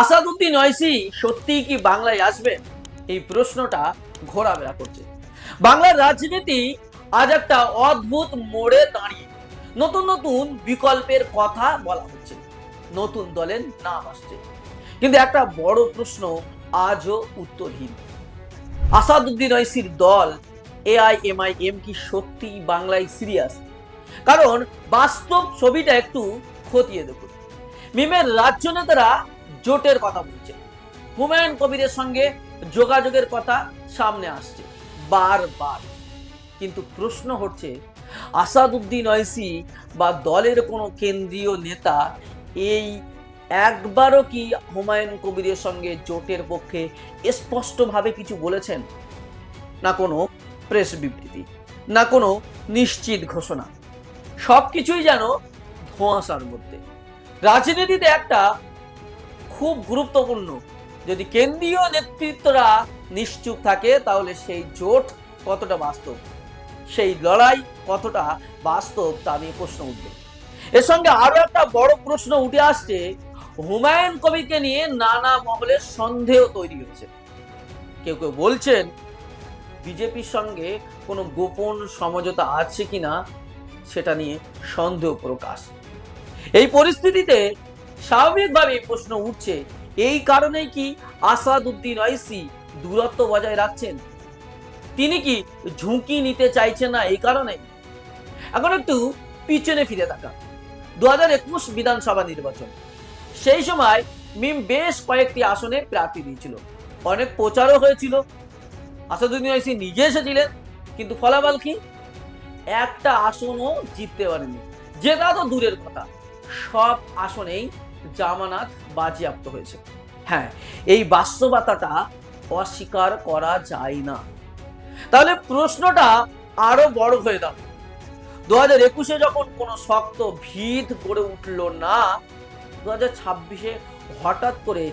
আসাদুদ্দিন ওয়াইসি সত্যিই কি বাংলায় আসবেন? এই প্রশ্নটা ঘোরাফেরা করছে। বাংলার রাজনীতি আজ একটা অদ্ভুত মোড়ে দাঁড়িয়ে নতুন নতুন বিকল্পের কথা বলা হচ্ছে, নতুন দলের নাম আসছে, কিন্তু একটা বড় প্রশ্ন আজও উত্তরহীন। আসাদুদ্দিন ওয়াইসির দল এআইএমআইএম কি সত্যি বাংলায় সিরিয়াস? কারণ বাস্তব ছবিটা একটু খতিয়ে দেখুন। মিমের রাজ্য নেতারা জোটের কথা বলছে, হুমায়ুন কবিরের সঙ্গে যোগাযোগের কথা সামনে আসছে বারবার, কিন্তু প্রশ্ন হচ্ছে আসাদুদ্দিন ওয়াইসি বা দলের কোনো কেন্দ্রীয় নেতা এই একবারও কি হুমায়ুন কবিরের সঙ্গে জোটের পক্ষে স্পষ্টভাবে কিছু বলেছেন? না কোনো প্রেস বিবৃতি, না কোনো নিশ্চিত ঘোষণা, সবকিছুই যেন ধোঁয়াশার মধ্যে। রাজনীতিতে একটা খুব গুরুত্বপূর্ণ, যদি কেন্দ্রীয় নেতৃত্বরা নিশ্চুপ থাকে তাহলে সেই জোট কতটা বাস্তব, সেই লড়াই কতটা বাস্তব তা নিয়ে প্রশ্ন উঠবে। এর সঙ্গে আরো একটা বড় প্রশ্ন উঠে আসছে, হুমায়ুন কবিরকে নিয়ে নানা মহলে সন্দেহ তৈরি হয়েছে। কেউ কেউ বলছেন বিজেপির সঙ্গে কোনো গোপন সমঝোতা আছে কিনা সেটা নিয়ে সন্দেহ প্রকাশ। এই পরিস্থিতিতে স্বাভাবিকভাবে প্রশ্ন উঠছে, এই কারণেই কি আসাদুদ্দিন ওয়াইসি দূরত্ব বজায় রাখছেন? তিনি কি ঝুঁকি নিতে চাইছেন না এই কারণে? এখন একটু পিছনে ফিরে থাকা, 2021 বিধানসভা নির্বাচন, সেই সময় মিম বেশ কয়েকটি আসনে প্রার্থী দিয়েছিল, অনেক প্রচারও হয়েছিল, আসাদুদ্দিন ওয়াইসি নিজে এসেছিলেন, কিন্তু ফলাফল কি? একটা আসনও জিততে পারেনি। জেতা তো দূরের কথা, সব আসনেই জামানত বাজেয়াপ্ত হয়েছে। হ্যাঁ, এই বাস্তবতাটা অস্বীকার করা যায় না। তাহলে প্রশ্নটা আরো বড় হয়ে দাঁড়ায়, 2021-এ যখন কোনো শক্ত ভিত গড়ে উঠল না, 2026-এ হঠাৎ করে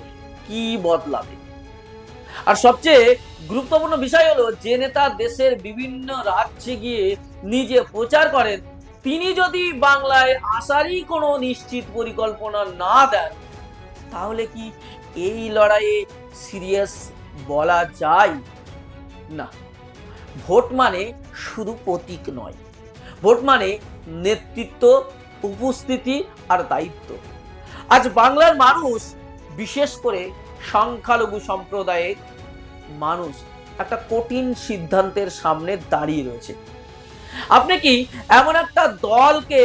কি বদলাবে? আর সবচেয়ে গুরুত্বপূর্ণ বিষয় হলো, যে নেতা দেশের বিভিন্ন রাজ্যে গিয়ে নিজে প্রচার করেন, তিনি যদি বাংলায় আসারই কোনো নিশ্চিত পরিকল্পনা না দেন, তাহলে কি এই লড়াইয়ে সিরিয়াস বলা যায়? না। ভোট মানে শুধু প্রতীক নয়, ভোট মানে নেতৃত্ব, উপস্থিতি আর দায়িত্ব। আজ বাংলার মানুষ, বিশেষ করে সংখ্যালঘু সম্প্রদায়ের মানুষ, একটা কঠিন সিদ্ধান্তের সামনে দাঁড়িয়ে রয়েছে। আপনি কি এমন একটা দলকে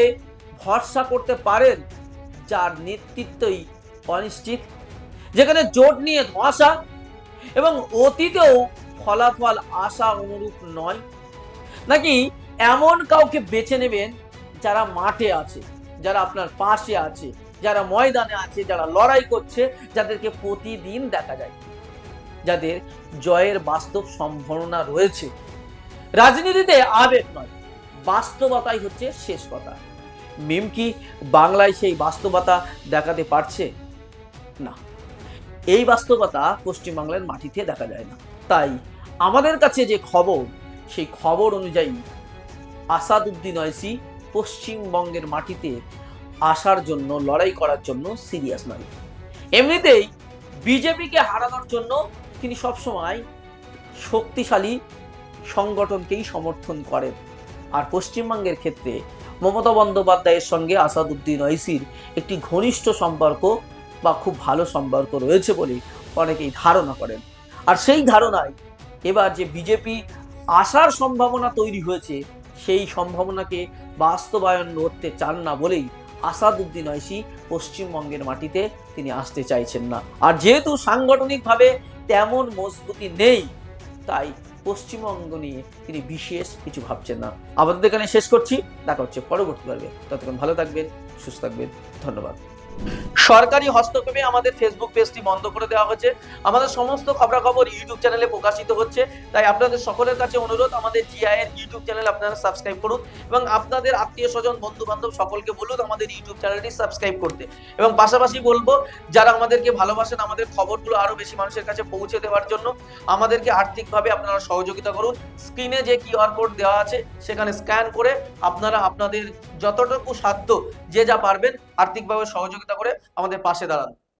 ভরসা করতে পারেন যার নেতৃত্বই অনিশ্চিত, যেখানে জোট নিয়ে ধোঁয়াশা এবং অতীতেও ফলাফল আশা অনুরূপ নয়? নাকি এমন কাউকে বেছে নেবেন যারা মাঠে আছে, যারা আপনার পাশে আছে, যারা ময়দানে আছে, যারা লড়াই করছে, যাদেরকে প্রতিদিন দেখা যায়, যাদের জয়ের বাস্তব সম্ভাবনা রয়েছে? রাজনীতিতে আবেগ নয়, বাস্তবতাই হচ্ছে শেষ কথা। মিম কি বাংলায় সেই বাস্তবতা দেখাতে পারছে? না, এই বাস্তবতা পশ্চিমবাংলার মাটিতে দেখা যায় না। তাই আমাদের কাছে যে খবর, সেই খবর অনুযায়ী আসাদুদ্দিন ওয়াইসি পশ্চিমবঙ্গের মাটিতে আসার জন্য, লড়াই করার জন্য সিরিয়াস নয়। এমনিতেই বিজেপিকে হারানোর জন্য তিনি সবসময় শক্তিশালী সংগঠনকেই সমর্থন করেন। আর পশ্চিমবঙ্গের ক্ষেত্রে মমতা বন্দ্যোপাধ্যায়ের সঙ্গে আসাদুদ্দিন ওয়াইসির একটি ঘনিষ্ঠ সম্পর্ক বা খুব ভালো সম্পর্ক রয়েছে বলে অনেকেই ধারণা করেন। আর সেই ধারণায় এবার যে বিজেপি আসার সম্ভাবনা তৈরি হয়েছে, সেই সম্ভাবনাকে বাস্তবায়ন করতে চান না বলেই আসাদুদ্দিন ওয়াইসি পশ্চিমবঙ্গের মাটিতে তিনি আসতে চাইছেন না। আর যেহেতু সাংগঠনিকভাবে তেমন মজবুতি নেই, তাই পশ্চিমবঙ্গ নিয়ে তিনি বিশেষ কিছু ভাবছেন না। আপাতত এখানে শেষ করছি, দেখা হচ্ছে পরবর্তী পর্বে। ততক্ষণ ভালো থাকবেন, সুস্থ থাকবেন, ধন্যবাদ। সরকারি হস্তক্ষেপে আমাদের ফেসবুক পেজটি বন্ধ করে দেওয়া হয়েছে। আমাদের সমস্ত খবরাখবর ইউটিউব চ্যানেলে প্রকাশিত হচ্ছে, তাই আপনাদের সকলের কাছে অনুরোধ, আমাদের জিআই এর ইউটিউব চ্যানেল আপনারা সাবস্ক্রাইব করুন এবং আপনাদের আত্মীয় স্বজন, বন্ধু বান্ধব সকলকে বলুন আমাদের ইউটিউব চ্যানেলটি সাবস্ক্রাইব করতে। এবং পাশাপাশি বলবো, যারা আমাদেরকে ভালোবাসেন, আমাদের খবরগুলো আরো বেশি মানুষের কাছে পৌঁছে দেওয়ার জন্য আমাদেরকে আর্থিকভাবে আপনারা সহযোগিতা করুন। স্ক্রিনে যে কিউআর কোড দেওয়া আছে সেখানে স্ক্যান করে আপনারা আপনাদের যতটুকু সাধ্য যে যা পারবেন আর্থিকভাবে সহযোগিতা করে আমাদের পাশে দাঁড়ান।